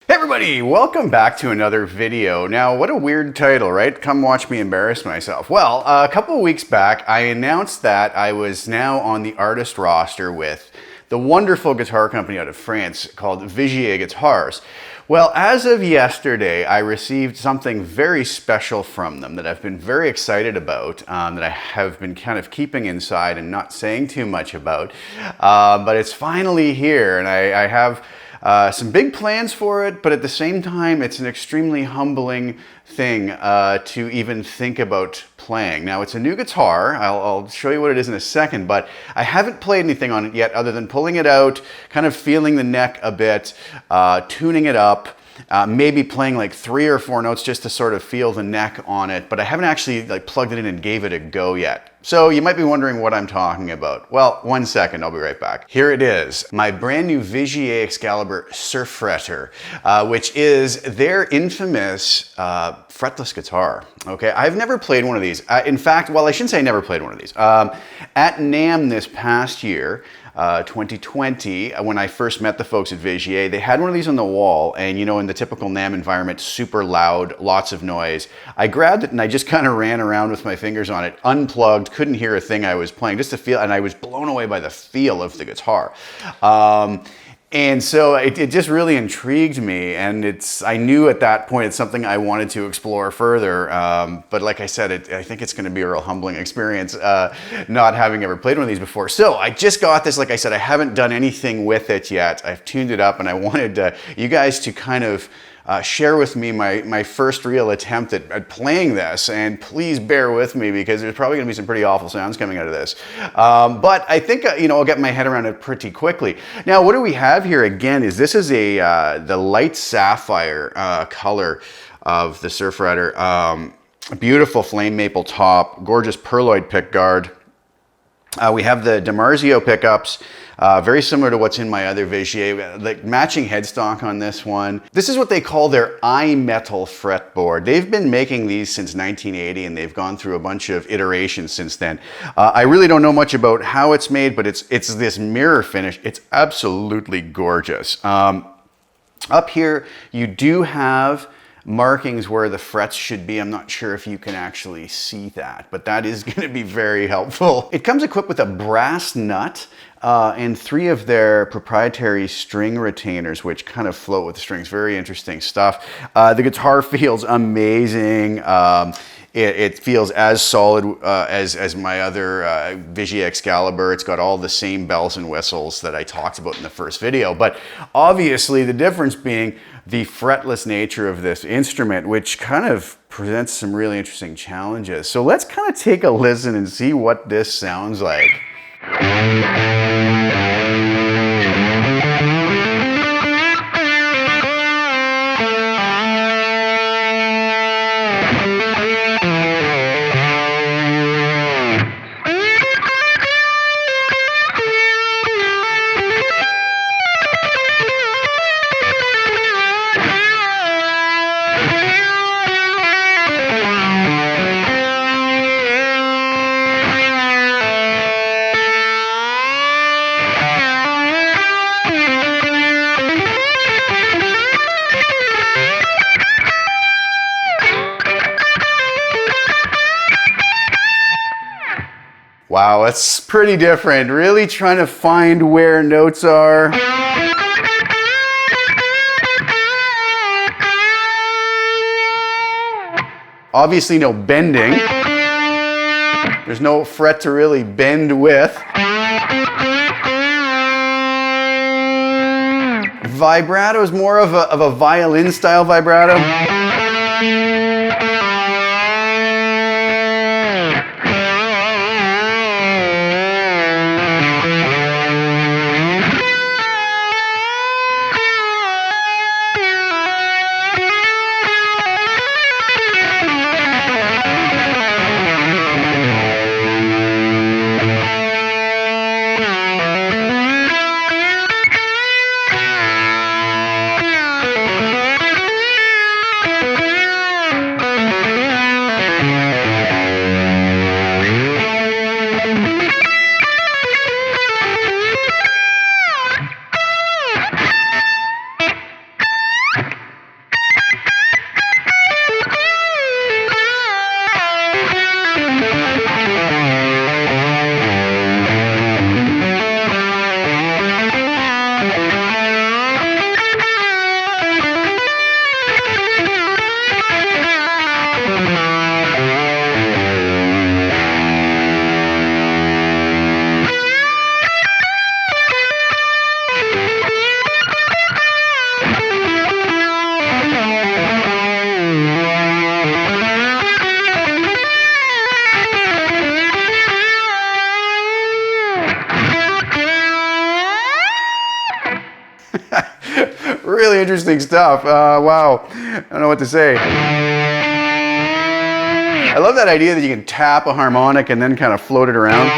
Hey everybody, welcome back to another video. Now, what a weird title, right? Come watch me embarrass myself. Well, a couple of weeks back, I announced that I was now on the artist roster with the wonderful guitar company out of France called Vigier Guitars. Well, as of yesterday, I received something very special from them that I've been very excited about, that I have been kind of keeping inside and not saying too much about, but it's finally here, and I have some big plans for it, but at the same time, it's an extremely humbling thing to even think about playing. Now, it's a new guitar. I'll show you what it is in a second, but I haven't played anything on it yet other than pulling it out, kind of feeling the neck a bit, tuning it up, maybe playing like 3 or 4 notes just to sort of feel the neck on it, but I haven't actually like plugged it in and gave it a go yet. So you might be wondering what I'm talking about. Well, 1 second, I'll be right back. Here it is, my brand new Vigier Excalibur Surf Fretter, which is their infamous fretless guitar. Okay, I've never played one of these. In fact, well, I shouldn't say I never played one of these. At NAMM this past year, 2020, when I first met the folks at Vigier, they had one of these on the wall, and you know, in the typical NAMM environment, super loud, lots of noise. I grabbed it and I just kind of ran around with my fingers on it, unplugged, couldn't hear a thing I was playing, just to feel, and I was blown away by the feel of the guitar. And so it just really intrigued me, and I knew at that point it's something I wanted to explore further, but like I said, I think it's going to be a real humbling experience, not having ever played one of these before. So I just got this, like I said, I haven't done anything with it yet. I've tuned it up, and I wanted you guys to kind of share with me my first real attempt at playing this, and please bear with me because there's probably going to be some pretty awful sounds coming out of this. But I think I'll get my head around it pretty quickly. Now, what do we have here again is this is the light sapphire color of the Surf Fretter. Beautiful flame maple top, gorgeous perloid pickguard. We have the DiMarzio pickups, very similar to what's in my other Vigier, like matching headstock on this one. This is what they call their iMetal fretboard. They've been making these since 1980, and they've gone through a bunch of iterations since then. I really don't know much about how it's made, but it's this mirror finish. It's absolutely gorgeous. Up here, you do have markings where the frets should be. I'm not sure if you can actually see that, but that is going to be very helpful. It comes equipped with a brass nut and 3 of their proprietary string retainers, which kind of float with the strings. Very interesting stuff. The guitar feels amazing. It feels as solid as my other Vigier Excalibur. It's got all the same bells and whistles that I talked about in the first video, but obviously the difference being the fretless nature of this instrument, which kind of presents some really interesting challenges. So let's kind of take a listen and see what this sounds like. Wow, that's pretty different. Really trying to find where notes are. Obviously no bending. There's no fret to really bend with. Vibrato is more of a violin style vibrato. really interesting stuff. Wow, I don't know what to say. I love that idea that you can tap a harmonic and then kind of float it around.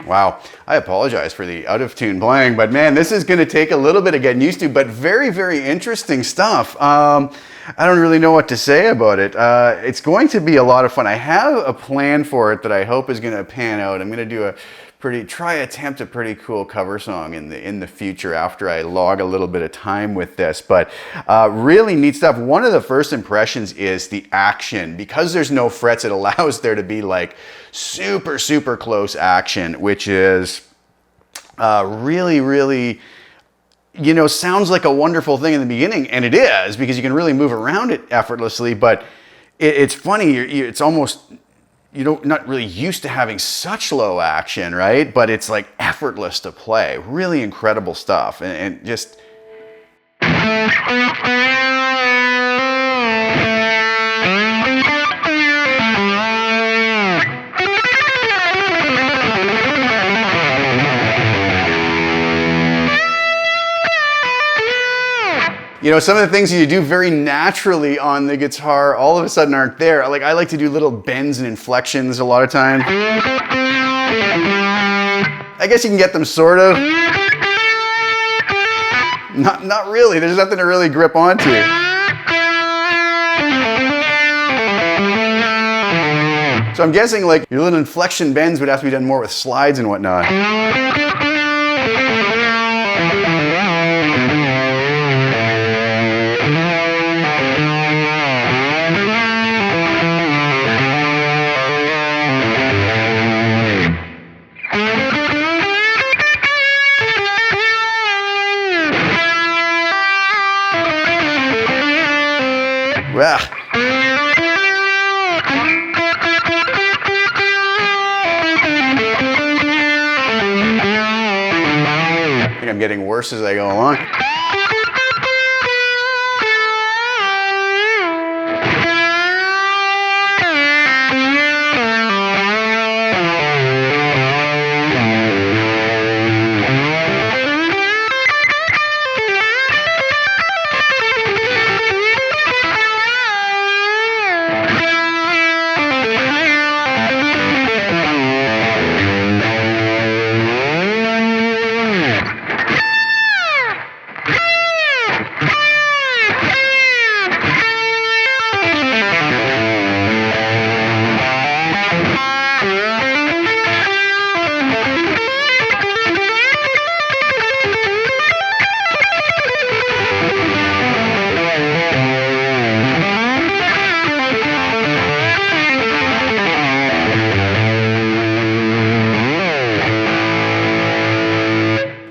Wow, I apologize for the out of tune playing, but man, this is gonna take a little bit of getting used to, but very, very interesting stuff. I don't really know what to say about it. It's going to be a lot of fun. I have a plan for it that I hope is gonna pan out. I'm gonna do a attempt a pretty cool cover song in the future after I log a little bit of time with this, but really neat stuff. One of the first impressions is the action. Because there's no frets, it allows there to be like super, super close action, which is really, really, you know, sounds like a wonderful thing in the beginning, and it is, because you can really move around it effortlessly, but it's funny, it's almost, you know, not really used to having such low action, right? But it's like effortless to play. Really incredible stuff, and just... You know, some of the things you do very naturally on the guitar all of a sudden aren't there. Like, I like to do little bends and inflections a lot of times. I guess you can get them sort of. Not really. There's nothing to really grip onto. So I'm guessing like your little inflection bends would have to be done more with slides and whatnot. Well, I think I'm getting worse as I go along.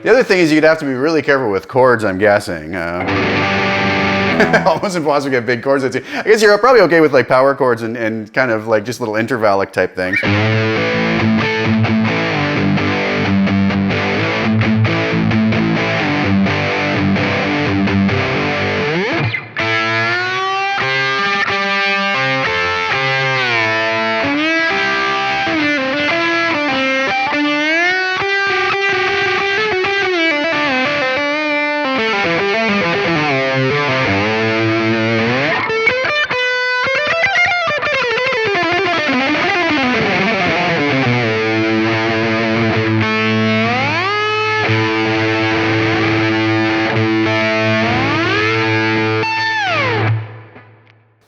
The other thing is you'd have to be really careful with chords, I'm guessing. Almost impossible to get big chords. I guess you're probably okay with like power chords and kind of like just little intervallic type things.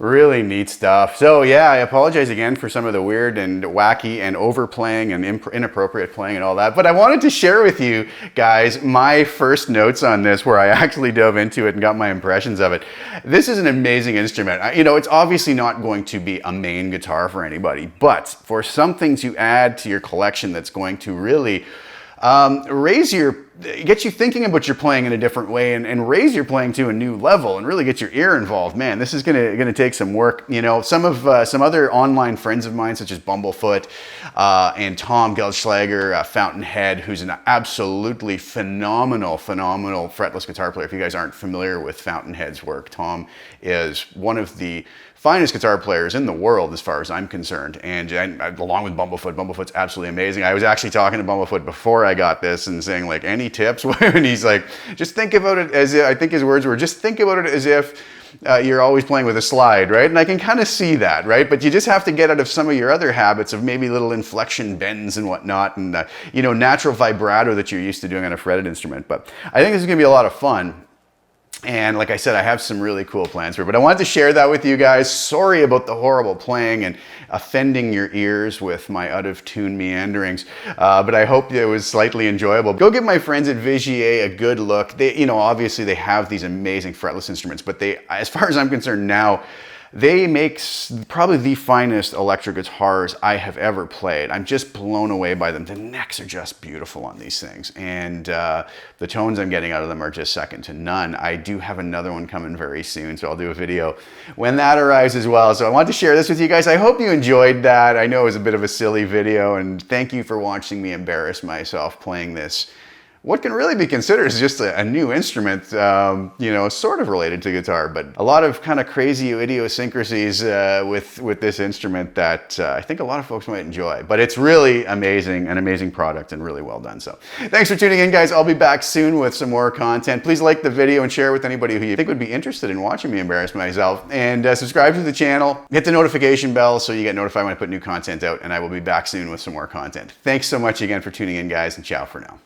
Really neat stuff. So yeah, I apologize again for some of the weird and wacky and overplaying and inappropriate playing and all that. But I wanted to share with you guys my first notes on this, where I actually dove into it and got my impressions of it. This is an amazing instrument. You know, it's obviously not going to be a main guitar for anybody, but for something to add to your collection that's going to really get you thinking about your playing in a different way and raise your playing to a new level and really get your ear involved. Man, this is gonna take some work. You know, some other online friends of mine, such as Bumblefoot and Tom Geldschlager, Fountainhead, who's an absolutely phenomenal fretless guitar player. If you guys aren't familiar with Fountainhead's work, Tom is one of the finest guitar players in the world as far as I'm concerned, and along with Bumblefoot's absolutely amazing. I was actually talking to Bumblefoot before I got this and saying, like, any tips? And he's like, just think about it as if, I think his words were, just think about it as if you're always playing with a slide, right? And I can kind of see that, right? But you just have to get out of some of your other habits of maybe little inflection bends and whatnot, and you know, natural vibrato that you're used to doing on a fretted instrument. But I think this is gonna be a lot of fun. And like I said, I have some really cool plans for it, but I wanted to share that with you guys. Sorry about the horrible playing and offending your ears with my out of tune meanderings, but I hope it was slightly enjoyable. Go give my friends at Vigier a good look. They, you know, obviously they have these amazing fretless instruments, but they, as far as I'm concerned now, they make probably the finest electric guitars I have ever played. I'm just blown away by them. The necks are just beautiful on these things, and the tones I'm getting out of them are just second to none. I do have another one coming very soon, so I'll do a video when that arrives as well. So I wanted to share this with you guys. I hope you enjoyed that. I know it was a bit of a silly video, and thank you for watching me embarrass myself playing this, what can really be considered as just a new instrument, you know, sort of related to guitar, but a lot of kind of crazy idiosyncrasies with this instrument that I think a lot of folks might enjoy. But it's really amazing, an amazing product, and really well done. So thanks for tuning in, guys. I'll be back soon with some more content. Please like the video and share it with anybody who you think would be interested in watching me embarrass myself. And subscribe to the channel, hit the notification bell so you get notified when I put new content out, and I will be back soon with some more content. Thanks so much again for tuning in, guys, and ciao for now.